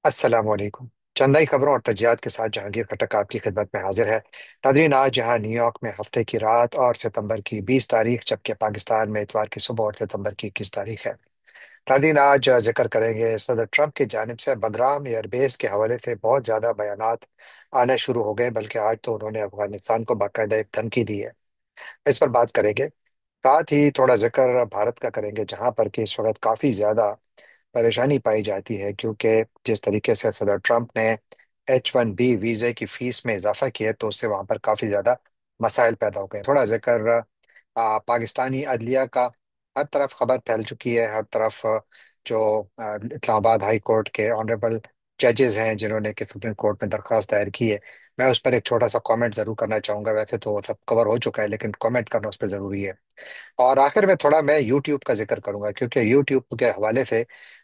السلام علیکم۔ چندائی خبروں اور تجزیات کے ساتھ جہانگیر خٹک آپ کی خدمت میں حاضر ہے۔ ناظرین، آج یہاں نیو یارک میں ہفتے کی رات اور ستمبر کی 20 تاریخ، جبکہ پاکستان میں اتوار کی صبح اور ستمبر کی 21 تاریخ ہے۔ ناظرین، آج ذکر کریں گے صدر ٹرمپ کی جانب سے بگرام ایئر بیس کے حوالے سے بہت زیادہ بیانات آنا شروع ہو گئے، بلکہ آج تو انہوں نے افغانستان کو باقاعدہ ایک دھمکی دی ہے۔ اس پر بات کریں گے، ساتھ ہی تھوڑا ذکر بھارت کا کریں گے، جہاں پر کہ اس وقت کافی زیادہ پریشانی پائی جاتی ہے، کیونکہ جس طریقے سے صدر ٹرمپ نے H1B ویزے کی فیس میں اضافہ کیا ہے، تو اس سے وہاں پر کافی زیادہ مسائل پیدا ہو گئے ہیں۔ تھوڑا ذکر پاکستانی عدلیہ کا، ہر طرف خبر پھیل چکی ہے، ہر طرف جو اسلام آباد ہائی کورٹ کے آنریبل ججز ہیں جنہوں نے کہ سپریم کورٹ میں درخواست دائر کی ہے، میں اس پر ایک چھوٹا سا کامنٹ ضرور کرنا چاہوں گا۔ ویسے تو وہ سب کور ہو چکا ہے، لیکن کامنٹ کرنا اس پہ ضروری ہے۔ اور آخر میں تھوڑا میں یوٹیوب کا ذکر کروں گا، کیونکہ یوٹیوب کے حوالے سے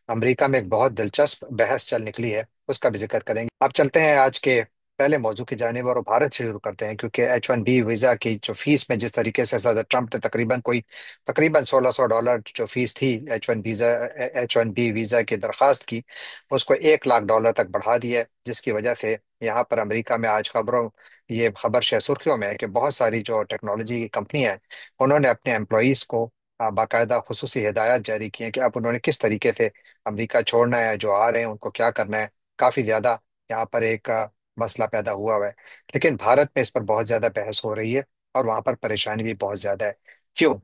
امریکہ میں ایک بہت دلچسپ بحث چل نکلی ہے، اس کا بھی ذکر کریں گے۔ اب چلتے ہیں آج کے پہلے موضوع کی جانب، اور بھارت سے شروع کرتے ہیں، کیونکہ H1B ویزا کی جو فیس میں جس طریقے سے صدر ٹرمپ نے تقریباً $1600 جو فیس تھی H1B ویزا کی درخواست کی، اس کو $1,00,000 تک بڑھا دیا ہے، جس کی وجہ سے یہاں پر امریکہ میں آج یہ خبر سرخیوں میں ہے کہ بہت ساری جو ٹیکنالوجی کی کمپنیاں ہیں، انہوں نے اپنے امپلائیز کو باقاعدہ خصوصی ہدایات جاری کی ہیں کہ اب انہوں نے کس طریقے سے امریکہ چھوڑنا ہے، جو آ رہے ہیں ان کو کیا کرنا ہے۔ کافی زیادہ یہاں پر ایک مسئلہ پیدا ہوا ہے، لیکن بھارت میں اس پر بہت زیادہ بحث ہو رہی ہے، اور وہاں پر پریشانی بھی بہت زیادہ ہے۔ کیوں؟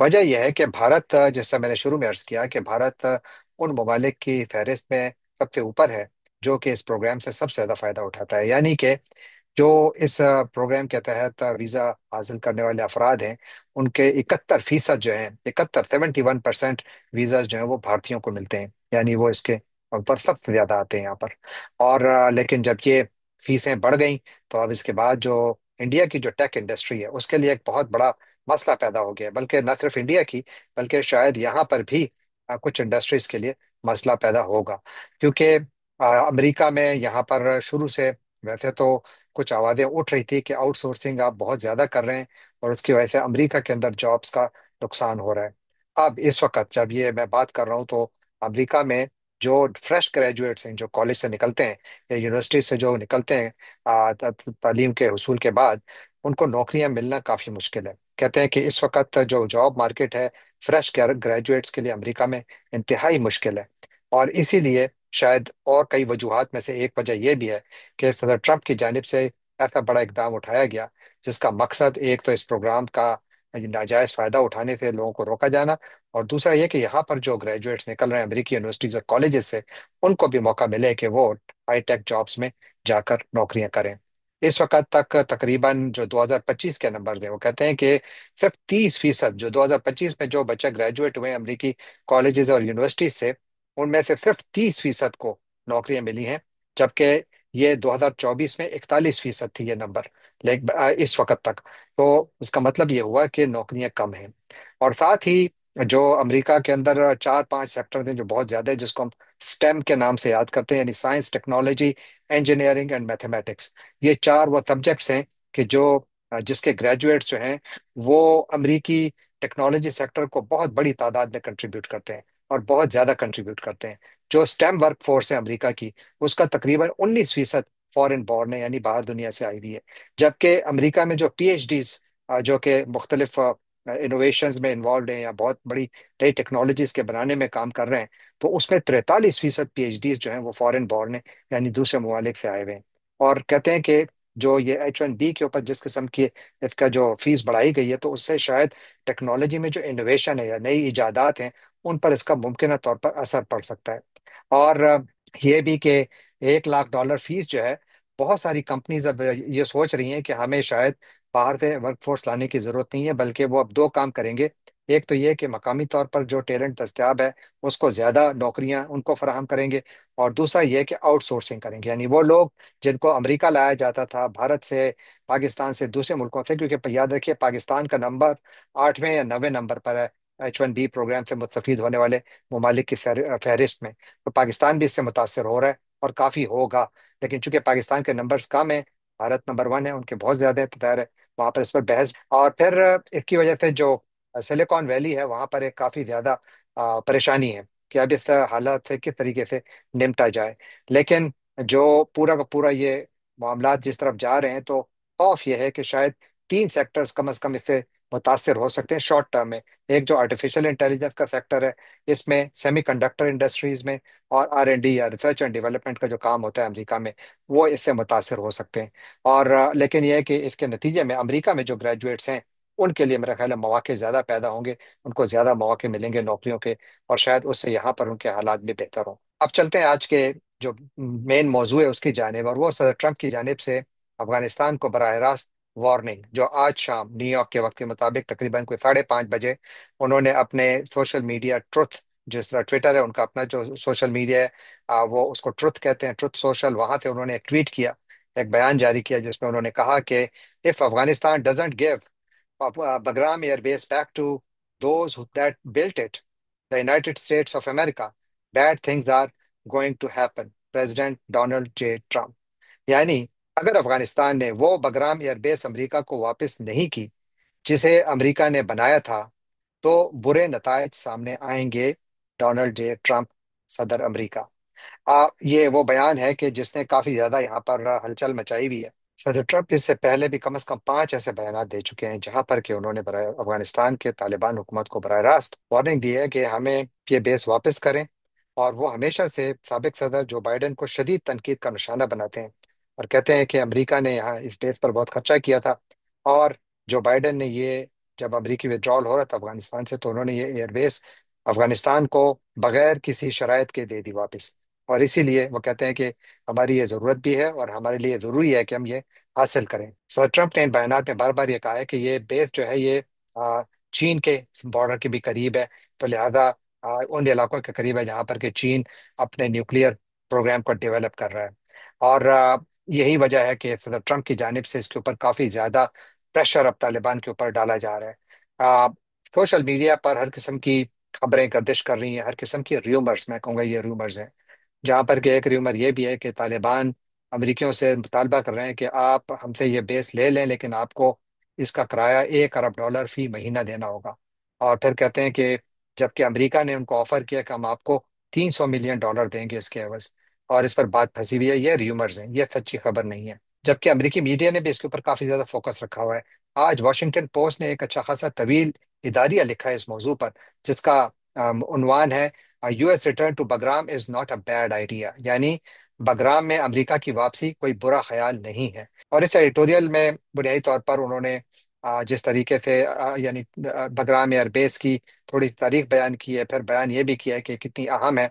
وجہ یہ ہے کہ بھارت، جس سے میں نے شروع میں عرض کیا کہ بھارت ان ممالک کی فہرست میں سب سے اوپر ہے جو کہ اس پروگرام سے سب سے زیادہ فائدہ اٹھاتا ہے، یعنی کہ جو اس پروگرام کے تحت ویزا حاصل کرنے والے افراد ہیں، ان کے 71% جو ہیں، 71 ویزاز جو ہیں وہ بھارتیوں کو ملتے ہیں، یعنی وہ اس کے اوپر سب سے زیادہ آتے ہیں یہاں پر۔ اور لیکن جب یہ فیسیں بڑھ گئیں، تو اب اس کے بعد جو انڈیا کی جو ٹیک انڈسٹری ہے، اس کے لیے ایک بہت بڑا مسئلہ پیدا ہو گیا ہے، بلکہ نہ صرف انڈیا کی، بلکہ شاید یہاں پر بھی کچھ انڈسٹریز کے لیے مسئلہ پیدا ہوگا، کیونکہ امریکہ میں یہاں پر شروع سے ویسے تو کچھ آوازیں اٹھ رہی تھی کہ آؤٹ سورسنگ آپ بہت زیادہ کر رہے ہیں، اور اس کی وجہ سے امریکہ کے اندر جابس کا نقصان ہو رہا ہے۔ اب اس وقت جب یہ میں بات کر رہا ہوں، تو امریکہ میں جو فریش گریجویٹس ہیں، جو کالج سے نکلتے ہیں یا یونیورسٹی سے جو نکلتے ہیں تعلیم کے حصول کے بعد، ان کو نوکریاں ملنا کافی مشکل ہے۔ کہتے ہیں کہ اس وقت جو جاب مارکیٹ ہے فریش گریجویٹس کے لیے امریکہ میں انتہائی مشکل ہے، اور اسی لیے شاید اور کئی وجوہات میں سے ایک وجہ یہ بھی ہے کہ صدر ٹرمپ کی جانب سے ایسا بڑا اقدام اٹھایا گیا، جس کا مقصد ایک تو اس پروگرام کا ناجائز فائدہ اٹھانے سے لوگوں کو روکا جانا، اور دوسرا یہ کہ یہاں پر جو گریجویٹس نکل رہے ہیں امریکی یونیورسٹیز اور کالجز سے، ان کو بھی موقع ملے کہ وہ ہائی ٹیک جابس میں جا کر نوکریاں کریں۔ اس وقت تک تقریباً جو 2025 کے نمبر ہیں، وہ کہتے ہیں کہ صرف 30%، جو 2025 میں جو بچہ گریجویٹ ہوئے ہیں امریکی کالجز اور یونیورسٹیز سے، ان میں سے صرف 30% کو نوکریاں ملی ہیں، جبکہ یہ 2024 میں 41% تھی یہ نمبر، لیکن اس وقت تک، تو اس کا مطلب یہ ہوا کہ نوکریاں کم ہیں۔ اور ساتھ ہی جو امریکہ کے اندر 4-5 سیکٹر ہیں جو بہت زیادہ ہے، جس کو ہم STEM کے نام سے یاد کرتے ہیں، یعنی science, technology, engineering and mathematics. یہ چار وہ سبجیکٹس ہیں کہ جس کے گریجویٹس جو ہیں وہ امریکی ٹیکنالوجی سیکٹر کو بہت بڑی تعداد میں کنٹریبیوٹ کرتے ہیں، اور بہت زیادہ کنٹریبیوٹ کرتے ہیں۔ جو STEM ورک فورس ہے امریکہ کی، اس کا تقریباً 19% فورن بورن ہے، یعنی باہر دنیا سے آئی ہوئی ہے، جبکہ امریکہ میں جو PhDs جو کہ مختلف انوویشنز میں انوالوڈ ہیں یا بہت بڑی نئی ٹیکنالوجیز کے بنانے میں کام کر رہے ہیں، تو اس میں 43% PhDs جو ہیں وہ فورن بورن ہیں، یعنی دوسرے ممالک سے آئے ہوئے ہیں۔ اور کہتے ہیں کہ جو یہ H1B کے اوپر جس قسم کی اس کا جو فیس بڑھائی گئی ہے، تو اس سے شاید ٹیکنالوجی میں جو انوویشن ہے یا نئی ایجادات ہیں، ان پر اس کا ممکنہ طور پر اثر پڑ سکتا ہے۔ اور یہ بھی کہ $1,00,000 فیس جو ہے، بہت ساری کمپنیز اب یہ سوچ رہی ہیں کہ ہمیں شاید باہر سے ورک فورس لانے کی ضرورت نہیں ہے، بلکہ وہ اب دو کام کریں گے۔ ایک تو یہ کہ مقامی طور پر جو ٹیلنٹ دستیاب ہے، اس کو زیادہ نوکریاں ان کو فراہم کریں گے، اور دوسرا یہ کہ آؤٹ سورسنگ کریں گے، یعنی وہ لوگ جن کو امریکہ لایا جاتا تھا بھارت سے، پاکستان سے، دوسرے ملکوں سے، کیونکہ یاد رکھیے پاکستان کا نمبر 8ویں یا 9ویں نمبر پر ہے H1B پروگرام سے مستفید ہونے والے ممالک کی فہرست میں، تو پاکستان بھی اس سے متاثر ہو رہا ہے اور کافی ہوگا، لیکن چونکہ پاکستان کے نمبرز کم ہیں، بھارت نمبر 1 ہے، ان کے بہت زیادہ ہیں، تو ظاہر ہے وہاں پر اس پر بحث، اور پھر اس کی وجہ سے جو سلیکان ویلی ہے، وہاں پر ایک کافی زیادہ پریشانی ہے کہ اب اس حالات سے کس طریقے سے نمٹا جائے۔ لیکن جو پورا کا پورا یہ معاملات جس طرف جا رہے ہیں، تو خوف یہ ہے کہ شاید تین سیکٹرز کم از کم اس سے متاثر ہو سکتے ہیں شارٹ ٹرم میں۔ ایک جو آرٹیفیشل انٹیلیجنس کا سیکٹر ہے، اس میں سیمی کنڈکٹر انڈسٹریز میں، اور R&D یا ریسرچ اینڈ ڈیولپمنٹ کا جو کام ہوتا ہے امریکہ میں، وہ اس سے متاثر ہو سکتے ہیں۔ اور لیکن یہ ہے کہ اس کے نتیجے میں امریکہ میں جو گریجویٹس ہیں، ان کے لیے میرا خیال ہے مواقع زیادہ پیدا ہوں گے، ان کو زیادہ مواقع ملیں گے نوکریوں کے، اور شاید اس سے یہاں پر ان کے حالات بھی بہتر ہوں۔ اب چلتے ہیں آج کے جو مین موضوع ہے اس کی جانب، اور وہ صدر ٹرمپ کی جانب سے افغانستان کو براہ راست وارننگ، جو آج شام نیو یارک کے وقت کے مطابق تقریباً کوئی 5:30 بجے انہوں نے اپنے سوشل میڈیا ٹروتھ، جس طرح ٹویٹر ہے ان کا اپنا جو سوشل میڈیا ہے، وہ اس کو ٹروتھ کہتے ہیں، ٹروتھ سوشل، وہاں سے انہوں نے ایک ٹویٹ کیا، ایک بیان جاری کیا، جس میں انہوں نے کہا کہ if Afghanistan doesn't give Bagram Air Base back to those that built it, the United States of America, bad things are going to happen. President Donald J. Trump۔ یعنی اگر افغانستان نے وہ بگرام ایئر بیس امریکہ کو واپس نہیں کی جسے امریکہ نے بنایا تھا، تو برے نتائج سامنے آئیں گے۔ ڈونلڈ جے ٹرمپ، صدر امریکہ۔ یہ وہ بیان ہے کہ جس نے کافی زیادہ یہاں پر ہلچل مچائی ہوئی ہے۔ صدر ٹرمپ اس سے پہلے بھی کم از کم 5 ایسے بیانات دے چکے ہیں جہاں پر کہ انہوں نے افغانستان کے طالبان حکومت کو براہ راست وارننگ دی ہے کہ ہمیں یہ بیس واپس کریں، اور وہ ہمیشہ سے سابق صدر جو بائیڈن کو شدید تنقید کا نشانہ بناتے ہیں، اور کہتے ہیں کہ امریکہ نے یہاں اس بیس پر بہت خرچہ کیا تھا، اور جو بائیڈن نے یہ جب امریکی ودرال ہو رہا تھا افغانستان سے، تو انہوں نے یہ ایئر بیس افغانستان کو بغیر کسی شرائط کے دے دی واپس، اور اسی لیے وہ کہتے ہیں کہ ہماری یہ ضرورت بھی ہے اور ہمارے لیے ضروری ہے کہ ہم یہ حاصل کریں۔ سر ٹرمپ نے ان بیانات میں بار بار یہ کہا ہے کہ یہ بیس جو ہے یہ چین کے بارڈر کے بھی قریب ہے، تو لہذا ان علاقوں کے قریب ہے جہاں پر کہ چین اپنے نیوکلیئر پروگرام کو ڈیولپ کر رہا ہے، اور یہی وجہ ہے کہ صدر ٹرمپ کی جانب سے اس کے اوپر کافی زیادہ پریشر اب طالبان کے اوپر ڈالا جا رہا ہے۔ سوشل میڈیا پر ہر قسم کی خبریں گردش کر رہی ہیں، ہر قسم کی ریومرز، میں کہوں گا یہ ریومرز ہیں، جہاں پر کہ ایک ریومر یہ بھی ہے کہ طالبان امریکیوں سے مطالبہ کر رہے ہیں کہ آپ ہم سے یہ بیس لے لیں، لیکن آپ کو اس کا کرایہ $1 ارب فی مہینہ دینا ہوگا، اور پھر کہتے ہیں کہ جبکہ امریکہ نے ان کو آفر کیا کہ ہم آپ کو $300 ملین دیں گے اس کے عوض، اور اس پر بات پھنسی ہوئی ہے۔ یہ ریومرز ہیں، یہ سچی خبر نہیں ہے، جبکہ امریکی میڈیا نے بھی اس کے اوپر کافی زیادہ فوکس رکھا ہوا ہے۔ آج واشنگٹن پوسٹ نے ایک اچھا خاصا طویل اداریہ لکھا ہے اس موضوع پر، جس کا عنوان ہے US return to Bagram is not a bad idea، یعنی بگرام میں امریکہ کی واپسی کوئی برا خیال نہیں ہے۔ اور اس ایڈیٹوریل میں بنیادی طور پر انہوں نے جس طریقے سے یعنی بگرام ایئر بیس کی تھوڑی تاریخ بیان کی ہے، پھر بیان یہ بھی کیا ہے کہ کتنی اہم ہے،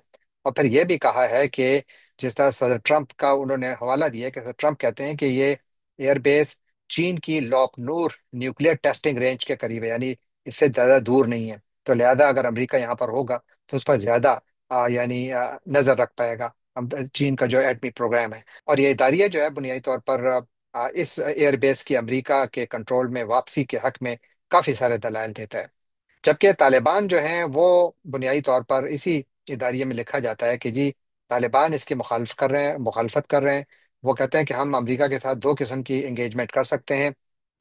اور پھر یہ بھی کہا ہے کہ جس طرح صدر ٹرمپ کا انہوں نے حوالہ دیا ہے کہ صدر ٹرمپ کہتے ہیں کہ یہ ایئر بیس چین کی لوک نور نیوکلیئر ٹیسٹنگ رینج کے قریب ہے، یعنی اس سے زیادہ دور نہیں ہے، تو لہذا اگر امریکہ یہاں پر ہوگا تو اس پر زیادہ یعنی نظر رکھ پائے گا چین کا جو ایٹمی پروگرام ہے۔ اور یہ اداریہ جو ہے بنیادی طور پر اس ایئر بیس کی امریکہ کے کنٹرول میں واپسی کے حق میں کافی سارے دلائل دیتا ہے، جبکہ طالبان جو ہیں وہ بنیادی طور پر اسی اداریے میں لکھا جاتا ہے کہ جی طالبان اس کی مخالفت کر رہے ہیں۔ وہ کہتے ہیں کہ ہم امریکہ کے ساتھ دو قسم کی انگیجمنٹ کر سکتے ہیں،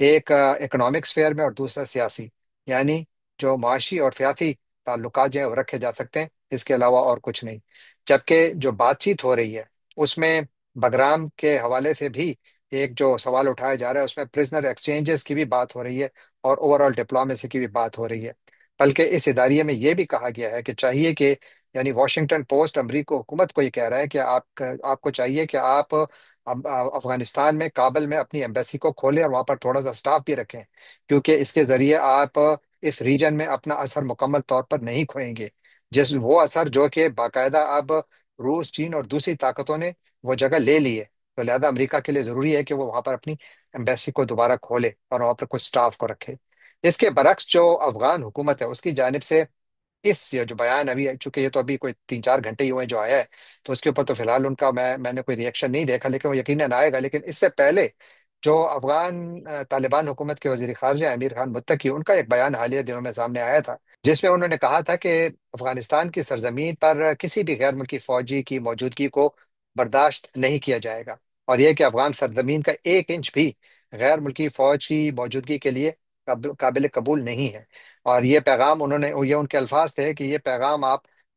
ایک اکنامک سفیئر میں اور دوسرا سیاسی، یعنی جو معاشی اور سیاسی تعلقات جو ہیں وہ رکھے جا سکتے ہیں، اس کے علاوہ اور کچھ نہیں۔ جبکہ جو بات چیت ہو رہی ہے اس میں بگرام کے حوالے سے بھی ایک جو سوال اٹھایا جا رہا ہے، اس میں پرزنر ایکسچینجز کی بھی بات ہو رہی ہے، اور اوور آل ڈپلومیسی کی بھی بات ہو رہی ہے۔ بلکہ اس اداریے میں یہ بھی کہا گیا ہے کہ چاہیے کہ یعنی واشنگٹن پوسٹ امریکی حکومت کو یہ کہہ رہا ہے کہ آپ کو چاہیے کہ آپ افغانستان میں کابل میں اپنی ایمبیسی کو کھولیں اور وہاں پر تھوڑا سا سٹاف بھی رکھیں، کیونکہ اس کے ذریعے آپ اس ریجن میں اپنا اثر مکمل طور پر نہیں کھوئیں گے، وہ اثر جو کہ باقاعدہ اب روس، چین اور دوسری طاقتوں نے وہ جگہ لے لی ہے، تو لہذا امریکہ کے لیے ضروری ہے کہ وہ وہاں پر اپنی ایمبیسی کو دوبارہ کھولے اور وہاں پر کچھ سٹاف کو رکھے۔ اس کے برعکس جو افغان حکومت ہے اس کی جانب سے اس یہ جو بیان ابھی چونکہ یہ تو ابھی کوئی 3 4 گھنٹے ہی ہوئے جو آیا ہے، تو اس کے اوپر تو فی الحال ان کا میں نے کوئی ریئیکشن نہیں دیکھا، لیکن وہ یقیناً آئے گا۔ لیکن اس سے پہلے جو افغان طالبان حکومت کے وزیر خارجہ امیر خان متقی، ان کا ایک بیان حالیہ دنوں میں سامنے آیا تھا، جس میں انہوں نے کہا تھا کہ افغانستان کی سرزمین پر کسی بھی غیر ملکی فوجی کی موجودگی کو برداشت نہیں کیا جائے گا، اور یہ کہ افغان سرزمین کا 1 انچ بھی غیر ملکی فوج کی موجودگی کے لیے قابل قبول نہیں ہے۔ اور یہ پیغام انہوں نے، یہ ان کے الفاظ تھے کہ یہ پیغام آپ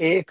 1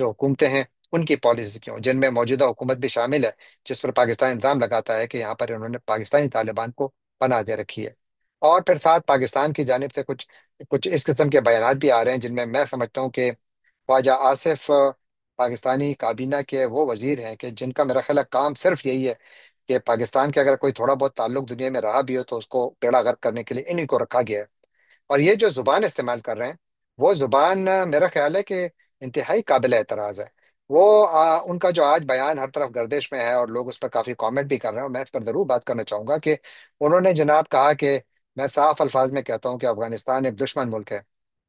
جو حکومتیں ہیں ان کی پالیسیز کی ہوں، جن میں موجودہ حکومت بھی شامل ہے، جس پر پاکستان الزام لگاتا ہے کہ یہاں پر انہوں نے پاکستانی طالبان کو پناہ دے رکھی ہے۔ اور پھر ساتھ پاکستان کی جانب سے کچھ کچھ اس قسم کے بیانات بھی آ رہے ہیں، جن میں سمجھتا ہوں کہ خواجہ آصف پاکستانی کابینہ کے وہ وزیر ہیں کہ جن کا میرا خیال ہے کام صرف یہی ہے کہ پاکستان کے اگر کوئی تھوڑا بہت تعلق دنیا میں رہا بھی ہو تو اس کو بیڑا غرق کرنے کے لیے انہی کو رکھا گیا ہے۔ اور یہ جو زبان استعمال کر رہے ہیں، وہ زبان میرا خیال ہے کہ انتہائی قابل اعتراض ہے۔ وہ ان کا جو آج بیان ہر طرف گردش میں ہے اور لوگ اس پر کافی کامنٹ بھی کر رہے ہیں، اور میں اس پر ضرور بات کرنا چاہوں گا کہ انہوں نے جناب کہا کہ میں صاف الفاظ میں کہتا ہوں کہ افغانستان ایک دشمن ملک ہے۔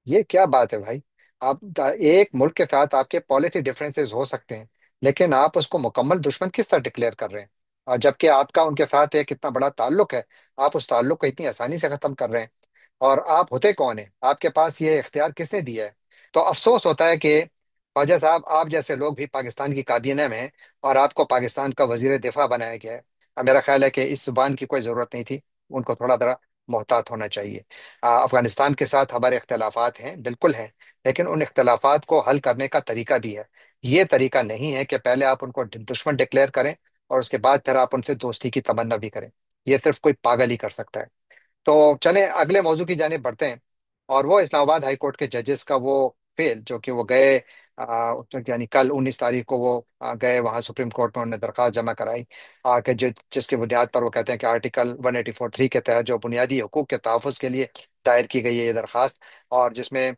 یہ کیا بات ہے بھائی؟ آپ ایک ملک کے ساتھ آپ کے پالیسی ڈفرینسز ہو سکتے ہیں، لیکن آپ اس کو مکمل دشمن کس طرح ڈکلیئر کر رہے ہیں؟ اور جبکہ آپ کا ان کے ساتھ ایک اتنا بڑا تعلق ہے، آپ اس تعلق کو اتنی آسانی سے ختم کر رہے ہیں۔ اور آپ ہوتے کون ہیں؟ آپ کے پاس یہ اختیار کس نے دیا ہے؟ تو افسوس ہوتا ہے کہ خواجہ صاحب آپ جیسے لوگ بھی پاکستان کی کابینہ میں ہیں، اور آپ کو پاکستان کا وزیر دفاع بنایا گیا ہے۔ اب میرا خیال ہے کہ اس زبان کی کوئی ضرورت نہیں تھی، ان کو تھوڑا ذرا محتاط ہونا چاہیے۔ افغانستان کے ساتھ ہمارے اختلافات ہیں، بالکل ہیں، لیکن ان اختلافات کو حل کرنے کا طریقہ بھی ہے۔ یہ طریقہ نہیں ہے کہ پہلے آپ ان کو دشمن ڈکلیئر کریں اور اس کے بعد پھر آپ ان سے دوستی کی تمنا بھی کریں۔ یہ صرف کوئی پاگل ہی کر سکتا ہے۔ تو چلیں اگلے موضوع کی جانب بڑھتے ہیں، اور وہ اسلام آباد ہائی کورٹ کے ججز کا وہ فیل جو کہ وہ گئے، یعنی کل 19 تاریخ کو وہ گئے وہاں سپریم کورٹ میں، انہوں نے درخواست جمع کرائی کہ جس کی بنیاد پر وہ کہتے ہیں کہ آرٹیکل 184(3) کے تحت جو بنیادی حقوق کے تحفظ کے لیے دائر کی گئی ہے یہ درخواست، اور جس میں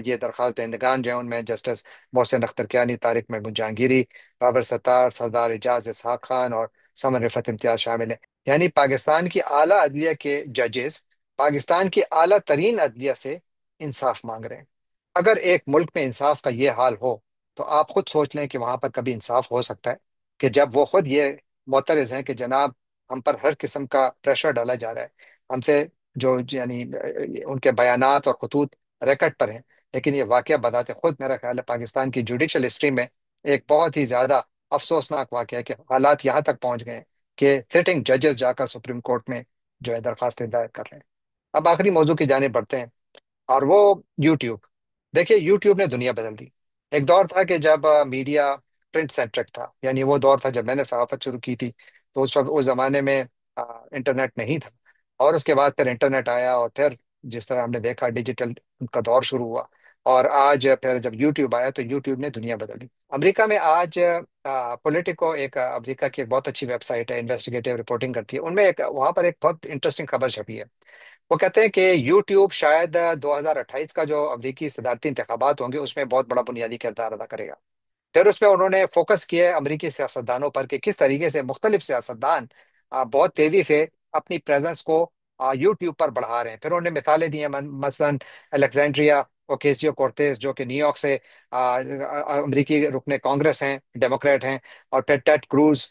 یہ درخواست دہندگان جو ہیں ان میں جسٹس محسن اختر کیانی، طارق محمود جہانگیری، بابر ستار، سردار اعجاز اسحاق خان اور سمن رفعت امتیاز شامل ہیں۔ یعنی پاکستان کی اعلیٰ عدلیہ کے ججز پاکستان کی اعلیٰ ترین عدلیہ سے انصاف مانگ رہے ہیں۔ اگر ایک ملک میں انصاف کا یہ حال ہو تو آپ خود سوچ لیں کہ وہاں پر کبھی انصاف ہو سکتا ہے؟ کہ جب وہ خود یہ معترض ہیں کہ جناب ہم پر ہر قسم کا پریشر ڈالا جا رہا ہے، ہم سے جو یعنی ان کے بیانات اور خطوط ریکٹ پر ہیں، لیکن یہ واقعہ بذات خود میرا خیال ہے پاکستان کی جوڈیشل ہسٹری میں ایک بہت ہی زیادہ افسوسناک واقعہ ہے کہ حالات یہاں تک پہنچ گئے ہیں کہ سٹنگ ججز جا کر سپریم کورٹ میں جو ہے درخواستیں دائر کر رہے ہیں۔ اب آخری موضوع کی جانب بڑھتے ہیں، اور وہ یوٹیوب۔ دیکھیے یوٹیوب نے دنیا بدل دی۔ ایک دور تھا کہ جب میڈیا پرنٹ سینٹرک تھا، یعنی وہ دور تھا جب میں نے صحافت شروع کی تھی، تو اس وقت اس زمانے میں انٹرنیٹ نہیں تھا، اور اس کے بعد پھر انٹرنیٹ آیا، اور پھر جس طرح ہم نے دیکھا ڈیجیٹل کا دور شروع ہوا، اور آج پھر جب یوٹیوب آیا تو یوٹیوب نے دنیا بدل دی۔ امریکہ میں آج پولیٹیکو، ایک امریکہ کی ایک بہت اچھی ویب سائٹ ہے، انویسٹیگیٹو رپورٹنگ کرتی ہے، ان میں وہاں پر ایک بہت انٹرسٹنگ خبر چھپی ہے۔ وہ کہتے ہیں کہ یوٹیوب شاید 2028 کا جو امریکی صدارتی انتخابات ہوں گے اس میں بہت بڑا بنیادی کردار ادا کرے گا۔ پھر اس میں انہوں نے فوکس کیا ہے امریکی سیاستدانوں پر کہ کس طریقے سے مختلف سیاستدان بہت تیزی سے اپنی پریزنس کو یوٹیوب پر بڑھا رہے ہیں۔ پھر انہوں نے مثالیں دی ہیں، مثلاً الیگزینڈریا اوکیزیو کورتیز جو کہ نیو یارک سے امریکی رکن کانگریس ہیں، ڈیموکریٹ ہیں، اور پھر ٹیڈ کروز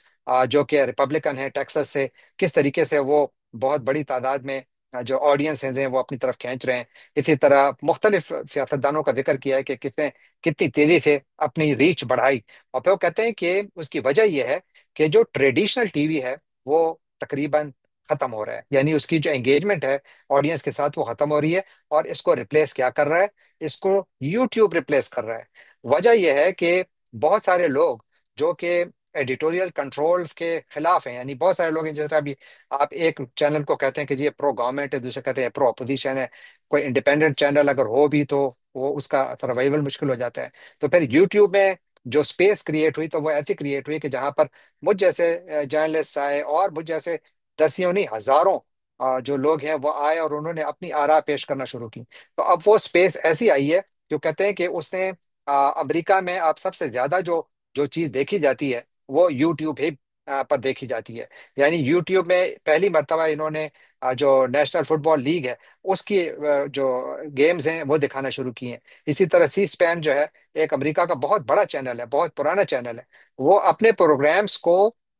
جو کہ ریپبلکن ہیں ٹیکسس سے، کس طریقے سے وہ بہت بڑی تعداد میں جو آڈینس ہیں وہ اپنی طرف کھینچ رہے ہیں۔ اسی طرح مختلف سیاستدانوں کا ذکر کیا ہے کہ کتنی تیزی سے اپنی ریچ بڑھائی، اور پھر وہ کہتے ہیں کہ اس کی وجہ یہ ہے کہ جو ٹریڈیشنل ٹی وی ہے وہ تقریباً ختم ہو رہا ہے، یعنی اس کی جو انگیجمنٹ ہے آڈینس کے ساتھ وہ ختم ہو رہی ہے، اور اس کو ریپلیس کیا کر رہا ہے؟ اس کو یوٹیوب ریپلیس کر رہا ہے۔ وجہ یہ ہے کہ بہت سارے لوگ جو کہ ایڈیٹوریل کنٹرول کے خلاف ہیں، یعنی بہت سارے لوگ ہیں، جس طرح بھی آپ ایک چینل کو کہتے ہیں کہ جی یہ پرو گورنمنٹ ہے، دوسرے کہتے ہیں پرو اپوزیشن ہے، کوئی انڈیپینڈنٹ چینل اگر ہو بھی تو وہ اس کا سروائیول مشکل ہو جاتا ہے۔ تو پھر یوٹیوب میں جو سپیس کریٹ ہوئی تو وہ ایسی کریٹ ہوئی کہ جہاں پر مجھ جیسے جرنلسٹ آئے، اور مجھ جیسے دسیوں نہیں ہزاروں جو لوگ ہیں وہ آئے، اور انہوں نے اپنی آراء پیش کرنا شروع کی۔ تو اب وہ سپیس ایسی آئی ہے جو کہتے ہیں کہ اس نے امریکہ میں اب سب سے زیادہ جو جو چیز دیکھی جاتی ہے وہ یوٹیوب ہی پر دیکھی جاتی ہے۔ یعنی یوٹیوب میں پہلی مرتبہ انہوں نے جو نیشنل فٹ بال لیگ ہے اس کی جو گیمز ہیں وہ دکھانا شروع کی ہیں۔ اسی طرح سی اسپین جو ہے ایک امریکہ کا بہت بڑا چینل ہے، بہت پرانا چینل ہے، وہ اپنے پروگرامز کو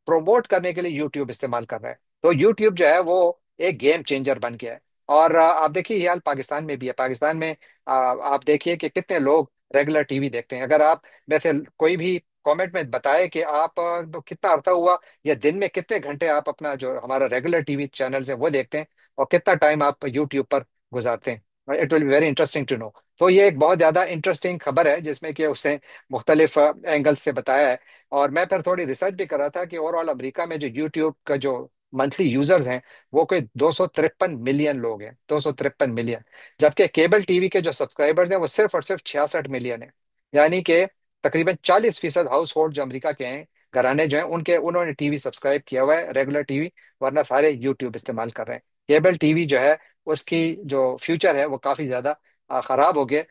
پروموٹ کرنے کے لیے یوٹیوب استعمال کر رہا ہے۔ تو یوٹیوب جو ہے وہ ایک گیم چینجر بن گیا ہے۔ اور آپ دیکھیے یہ حال پاکستان میں بھی ہے۔ پاکستان میں آپ دیکھیے کہ کتنے لوگ ریگولر ٹی وی دیکھتے ہیں۔ اگر آپ ویسے کوئی بھی کامنٹ میں بتائے کہ آپ تو کتنا عرصہ ہوا یا دن میں کتنے گھنٹے آپ اپنا جو ہمارا ریگولر ٹی وی چینلز ہیں وہ دیکھتے ہیں، اور کتنا ٹائم آپ یوٹیوب پر گزارتے ہیں، it will be very interesting to know. تو یہ ایک بہت زیادہ انٹرسٹنگ خبر ہے جس میں کہ اس نے مختلف اینگل سے بتایا ہے. اور میں پھر تھوڑی ریسرچ بھی کر رہا تھا کہ اوور آل امریکہ میں جو یوٹیوب کا جو منتھلی یوزرز ہیں وہ کوئی 253 ملین لوگ ہیں. 253 ملین. جبکہ کیبل ٹی وی کے جو سبسکرائبرز ہیں وہ صرف اور صرف 66 ملین ہیں. یعنی کہ تقریباً 40% ہاؤس ہولڈ جو امریکہ کے ہیں، گھرانے جو ہیں ان کے، انہوں نے ٹی وی سبسکرائب کیا ہوا ہے، ریگولر ٹی وی. ورنہ سارے یوٹیوب استعمال کر رہے ہیں. کیبل ٹی وی جو ہے اس کی جو فیوچر ہے وہ کافی زیادہ خراب ہو گیا.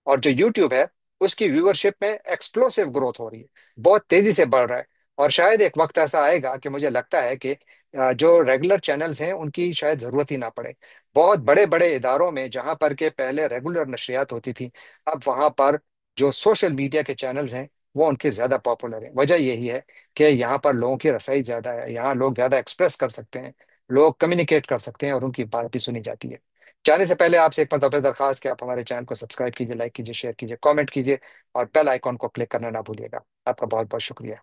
اور جو یوٹیوب ہے اس کی ویورشپ میں ایکسپلوسو گروتھ ہو رہی ہے، بہت تیزی سے بڑھ رہا ہے. اور شاید ایک وقت ایسا آئے گا کہ مجھے لگتا ہے کہ جو ریگولر چینلز ہیں ان کی شاید ضرورت ہی نہ پڑے. بہت بڑے بڑے اداروں میں جہاں پر کہ پہلے ریگولر نشریات ہوتی تھی، اب وہاں پر جو سوشل میڈیا کے چینلز ہیں وہ ان کے زیادہ پاپولر ہیں. وجہ یہی ہے کہ یہاں پر لوگوں کی رسائی زیادہ ہے، یہاں لوگ زیادہ ایکسپریس کر سکتے ہیں، لوگ کمیونیکیٹ کر سکتے ہیں اور ان کی بات بھی سنی جاتی ہے. جانے سے پہلے آپ سے ایک مرتبہ درخواست کہ آپ ہمارے چینل کو سبسکرائب کیجیے، لائک کیجیے، شیئر کیجیے، کامنٹ کیجیے اور بیل آئیکن کو کلک کرنا نہ بھولیے گا. آپ کا بہت بہت شکریہ.